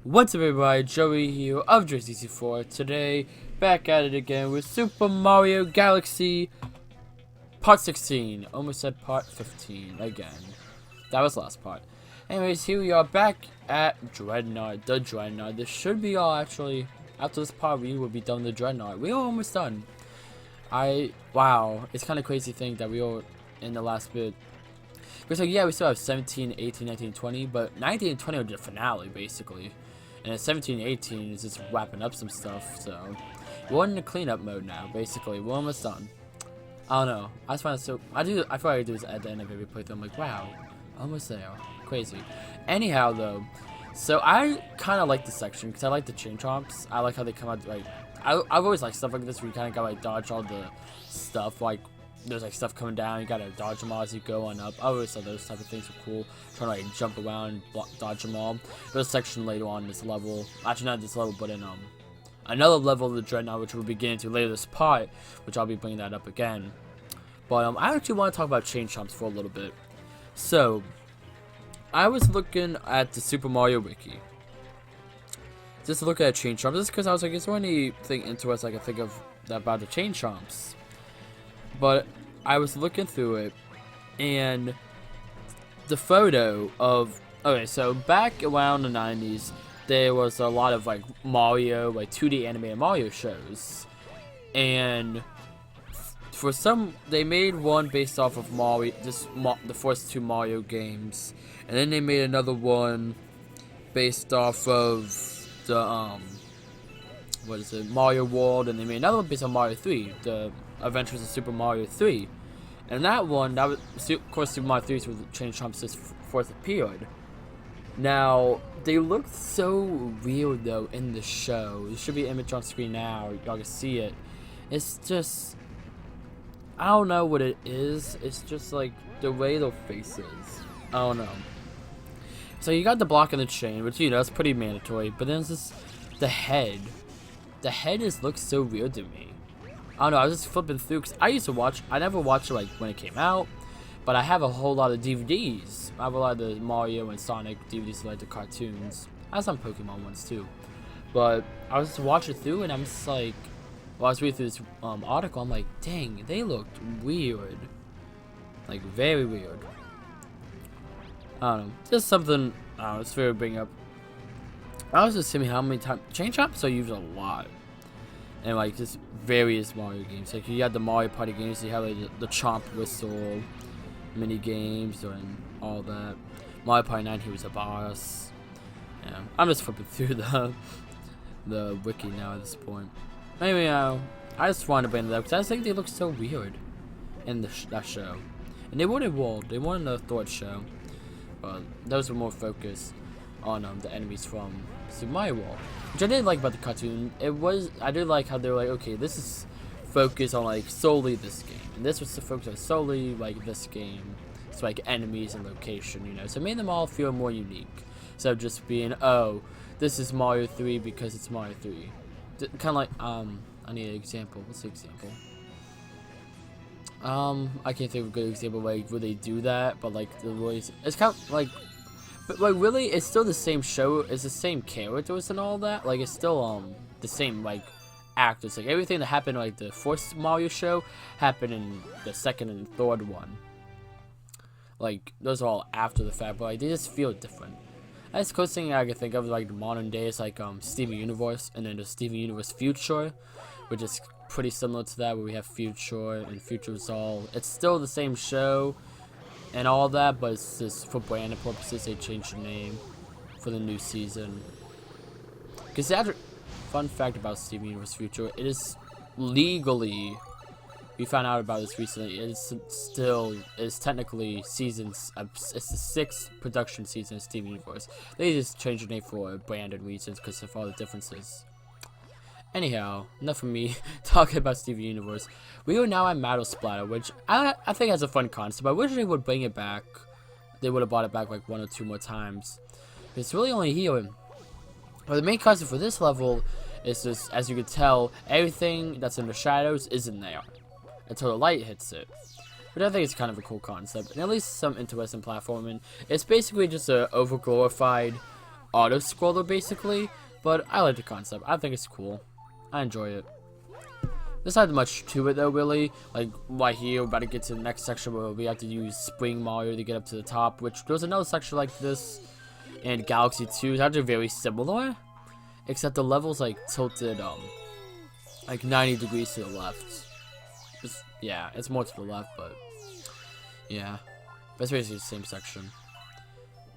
What's up everybody, Joey here of JCC4. Today, back at it again with Super Mario Galaxy Part 16. Almost said Part 15 again. That was last part. Anyways, here we are back at Dreadnought, the Dreadnought. This should be all actually. After this part, we will be done with the Dreadnought. We are almost done. Wow, it's kind of crazy to think that we are in the last bit. Because like, yeah, we still have 17, 18, 19, 20, but 19 and 20 are the finale, basically. And at 17 and 18 is just wrapping up some stuff, so we're in the cleanup mode now, basically. We're almost done. I don't know. I just find it so I feel like I do this at the end of every playthrough. I'm like, wow, almost there. Crazy. Anyhow though, so I kinda like this section because I like the chain chomps. I like how they come out like I've always liked stuff like this where you kinda gotta like dodge all the stuff, like there's like stuff coming down, you gotta dodge them all as you go on up. I always thought those type of things were cool. Trying to like jump around, dodge them all. There's a section later on in this level, actually not this level, but in another level of the Dreadnought, which we'll be getting to later this part, which I'll be bringing that up again. But I actually want to talk about chain chomps for a little bit. So I was looking at the Super Mario Wiki, just to look at chain chomps, just because I was like, is there anything interesting I can think of about the chain chomps? But I was looking through it, and the photo of, okay, so back around the 90s, there was a lot of like Mario, like 2D animated Mario shows, and for some, they made one based off of Mario, the first two Mario games, and then they made another one based off of the what is it, Mario World, and they made another one based on Mario 3, the Adventures of Super Mario 3. And that one, of course, Super Mario 3 is where the chain chomps just first appeared. Now, they look so weird though in the show. There should be an image on screen now, y'all can see it. It's just, I don't know what it is. It's just like the way their faces. I don't know. So you got the block and the chain, which you know is pretty mandatory. But then there's the head. The head just looks so weird to me. I don't know. I was just flipping through because I used to watch. I never watched it like when it came out, but I have a whole lot of DVDs. I have a lot of the Mario and Sonic DVDs, like the cartoons. I have some Pokemon ones too. But I was just watching through, and I'm just like, while I was reading through this article, I'm like, dang, they looked weird, like very weird. I don't know, just something. I don't know, it's fair to bring up. I was just assuming how many times chain chomps are used a lot, and like just various Mario games. Like you had the Mario Party games, you have like the Chomp Whistle mini games and all that. Mario Party 9, he was a boss. Yeah, I'm just flipping through the wiki now at this point. Anyway, I just wanted to bring it up because I think they look so weird in that show, and they weren't in World, they weren't in the third show, but those were more focused on the enemies from Super Mario World, which I did like about the cartoon. I did like how they were like, okay, this is focused on like solely this game, and this was to focus on solely like this game. It's like enemies and location, you know. So it made them all feel more unique, instead of just being, oh, this is Mario 3 because it's Mario 3. Kind of like I need an example. What's the example? I can't think of a good example like where they do that, but like the voice, it's kind of like. But like really, it's still the same show. It's the same characters and all that. Like it's still the same like actors. Like everything that happened in, like the first Mario show happened in the second and third one. Like those are all after the fact, but like they just feel different. That's the closest thing I can think of like the modern day is like Steven Universe, and then the Steven Universe Future, which is pretty similar to that, where we have Future and Future's all. It's still the same show and all that, but it's just for branding purposes they changed the name for the new season. Because the fun fact about Steven Universe Future, it is legally, we found out about this recently, it's technically seasons, it's the 6th production season of Steven Universe. They just changed the name for branded reasons because of all the differences. Anyhow, enough of me talking about Steven Universe. We are now at Metal Splatter, which I think has a fun concept. I wish they would bring it back. They would have brought it back like 1 or 2 more times. It's really only here. But the main concept for this level is just, as you can tell, everything that's in the shadows isn't there until the light hits it. But I think it's kind of a cool concept, and at least some interesting platforming. It's basically just a overglorified auto scroller basically, but I like the concept. I think it's cool. I enjoy it. There's not much to it though, really. Like right here, we're about to get to the next section where we have to use Spring Mario to get up to the top, which there's another section like this in Galxey 2. It's actually very similar, except the level's like tilted like 90 degrees to the left. Yeah, it's more to the left, but yeah, that's basically the same section.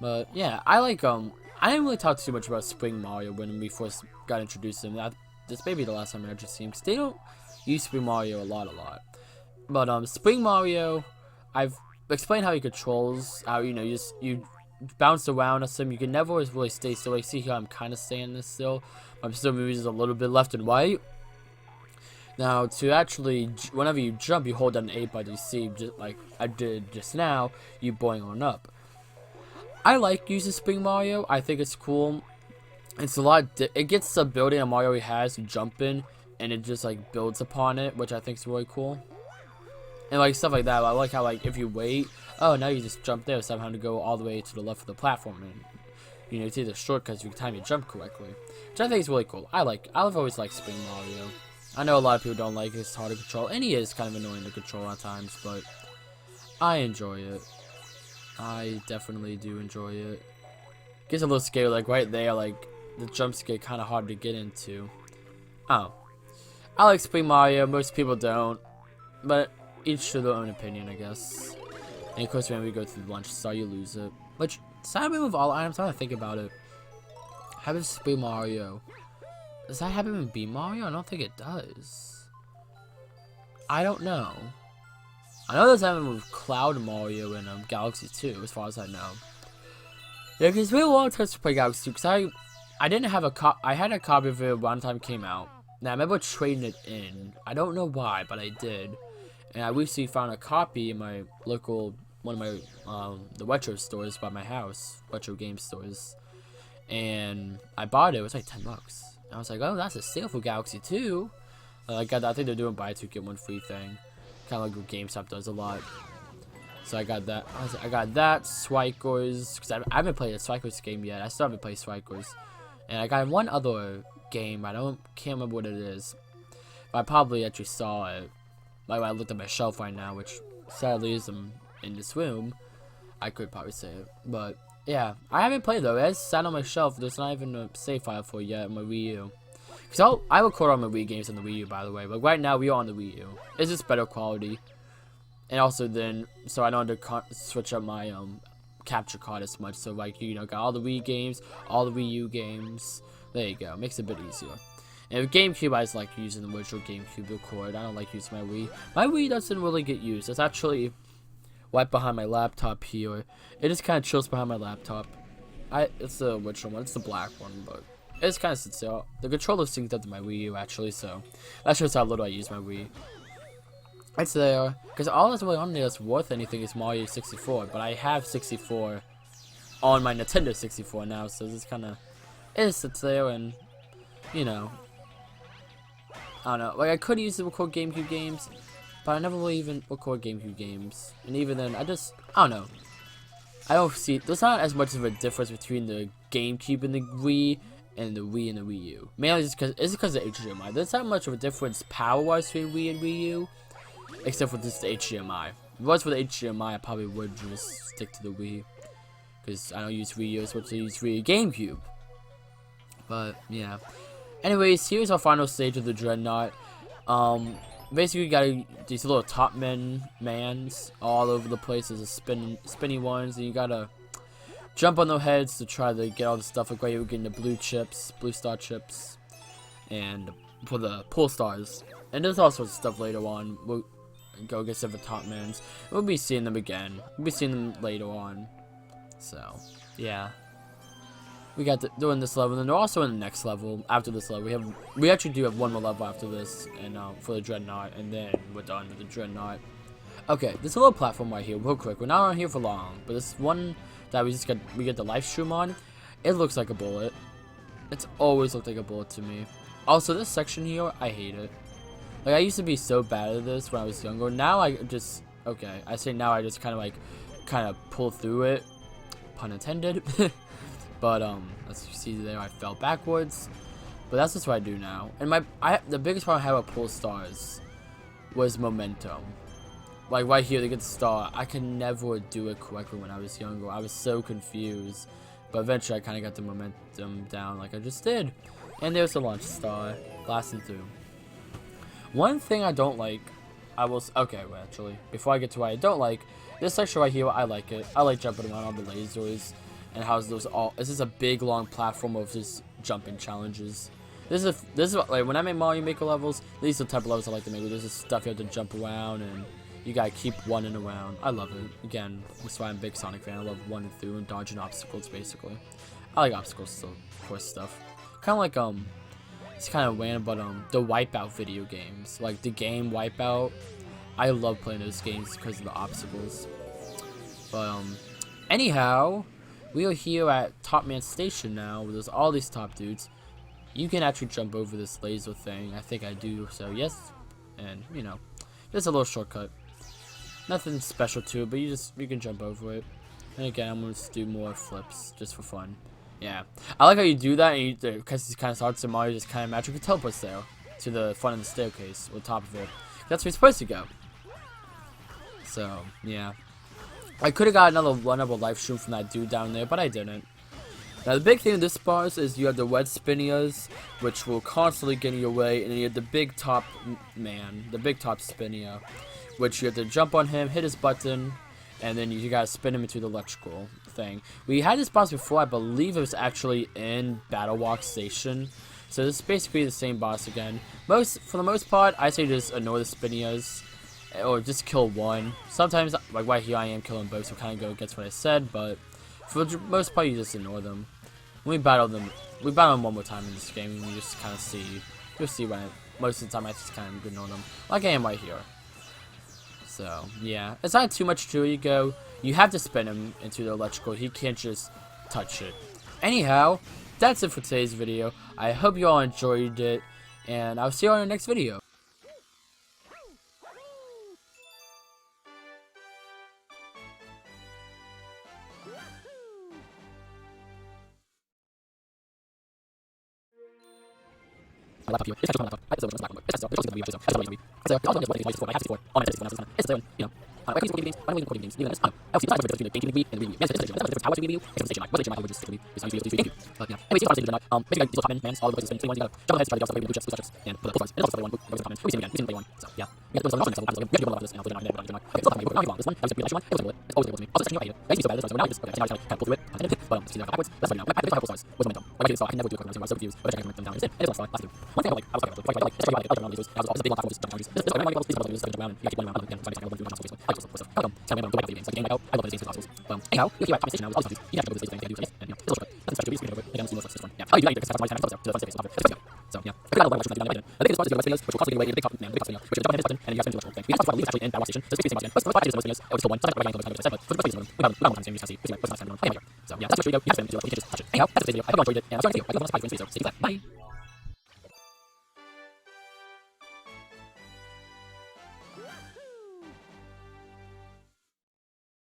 But yeah, I like I didn't really talk too much about Spring Mario when we first got introduced to him. This may be the last time I actually see him, because they don't use Spring Mario a lot. But Spring Mario, I've explained how he controls, how you bounce around on him. You can never always really stay still. Like, see here, I'm kind of staying this still. I'm still moving a little bit left and right. Now, to actually, whenever you jump, you hold down the A button. You see, just like I did just now, you boing on up. I like using Spring Mario. I think it's cool. It's a lot. It gets the ability that Mario has to jump in, and it just like builds upon it, which I think is really cool. And like stuff like that. I like how like if you wait, oh now you just jump there, so I'm having to go all the way to the left of the platform, and you take the shortcuts if you time your jump correctly, which I think is really cool. I've always liked Spring Mario. I know a lot of people don't like it. It's hard to control, and he is kind of annoying to control at times, but I enjoy it. I definitely do enjoy it. Gets a little scary, like right there, like the jumps get kind of hard to get into. Oh, I like Spring Mario. Most people don't, but each to their own opinion, I guess. And of course, when we go through lunch star, you lose it. Which does that happen with all items? I'm trying to think about it. Happen with Spring Mario. Does that happen in B Mario? I don't think it does. I don't know. I know there's happened with Cloud Mario in Galaxy 2, as far as I know. Yeah, because it's been a long time to play Galaxy 2, because I didn't have I had a copy of it around the time it came out. Now I remember trading it in. I don't know why, but I did. And I recently found a copy in my local, one of my, the retro stores by my house, retro game stores. And I bought it. It was like $10. I was like, oh, that's a sale for Galaxy 2. I got that. I think they're doing buy two get one free thing, kind of like what GameStop does a lot. So I got that. I got that Swikers, because I haven't played a Swikers game yet. I still haven't played Swikers, and I got one other game. Can't remember what it is, but I probably actually saw it. Like when I looked at my shelf right now, which sadly is in this room. I could probably say it, but yeah, I haven't played though. It's sat on my shelf. There's not even a save file for it yet on my Wii U. Cause I record all my Wii games on the Wii U, by the way. But right now we are on the Wii U. It's just better quality, and also then so I don't have to switch up my capture card as much. So like got all the Wii games, all the Wii U games. There you go. Makes it a bit easier. And with GameCube, I just like using the virtual GameCube record. I don't like using my Wii. My Wii doesn't really get used. It's actually right behind my laptop here. It just kind of chills behind my laptop. It's the virtual one. It's the black one, but it's kind of sits there. The controller synced up to my Wii U actually, so that shows how little I use my Wii. It's there because all that's really on there that's worth anything is Mario 64, but I have 64 on my Nintendo 64 now, so it's kind of it sits there, and I don't know. Like I could use it to record GameCube games, but I never really even record GameCube games, and even then I don't know. I don't see there's not as much of a difference between the GameCube and the Wii and the Wii and the Wii U. Mainly just because of HDMI. There's not much of a difference power-wise between Wii and Wii U, except for just the HDMI. If it was for the HDMI, I probably would just stick to the Wii, because I don't use Wii U as much as I use Wii GameCube. But yeah. Anyways, here's our final stage of the Dreadnought. Basically, you got these little top mans all over the place. There's a spinny ones, and you gotta jump on their heads to try to get all the stuff. Like right here, we're getting the blue star chips, and for the pull stars. And there's all sorts of stuff later on. We'll go get some of the top mans. We'll be seeing them again. We'll be seeing them later on. So yeah. We got doing this level, and then they're also in the next level. After this level, we actually do have one more level after this, and for the Dreadnought, and then we're done with the Dreadnought. Okay, there's a little platform right here, real quick. We're not on here for long, but this one that we get the live stream on, it looks like a bullet. It's always looked like a bullet to me. Also, this section here, I hate it. Like I used to be so bad at this when I was younger. Now I just now I just kind of pull through it, pun intended. But as you see there, I fell backwards. But that's just what I do now. And the biggest problem I had with pull stars was momentum. Like right here, they get the star. I could never do it correctly when I was younger. I was so confused. But eventually, I kind of got the momentum down like I just did. And there's the launch star, blasting through. One thing I don't like, okay, well, actually, before I get to what I don't like, this section right here, I like it. I like jumping around on the lasers, and how's those all. This is a big long platform of just jumping challenges. This is what, like when I make Mario Maker levels. These are the type of levels I like to make. There's just stuff you have to jump around, and you gotta keep running around. I love it. Again, that's why I'm a big Sonic fan. I love running through and dodging obstacles, basically. I like obstacles, so of course stuff. Kind of like it's kind of random, but the Wipeout video games, like the game Wipeout. I love playing those games because of the obstacles. But anyhow, we are here at Top Man Station now. Where there's all these top dudes. You can actually jump over this laser thing. I think I do. So yes, and you know, just a little shortcut. Nothing special to it, but you can jump over it. And again, I'm gonna just do more flips just for fun. Yeah, I like how you do that, and because it's kind of hard, so Mario just kind of magically teleports there to the front of the staircase, or top of it. That's where you're supposed to go. So yeah, I could have got another runnable life stream from that dude down there, but I didn't. Now the big thing in this boss is you have the red spinias, which will constantly get in your way, and then you have the big top man, the big top spinia, which you have to jump on him, hit his button, and then you gotta spin him into the electrical thing. We had this boss before. I believe it was actually in Battle Walk Station. So this is basically the same boss again. For the most part, I say just ignore the spinias, or just kill one. Sometimes, like right here, I am killing both, so kind of go against what I said. But for the most part, you just ignore them. When we battle them one more time in this game, and you just kind of see. You'll see when most of the time I just kind of ignore them, like I am right here. So yeah, it's not too much to it. You have to spin him into the electrical. He can't just touch it. Anyhow, that's it for today's video. I hope you all enjoyed it, and I'll see you on the next video. Bye.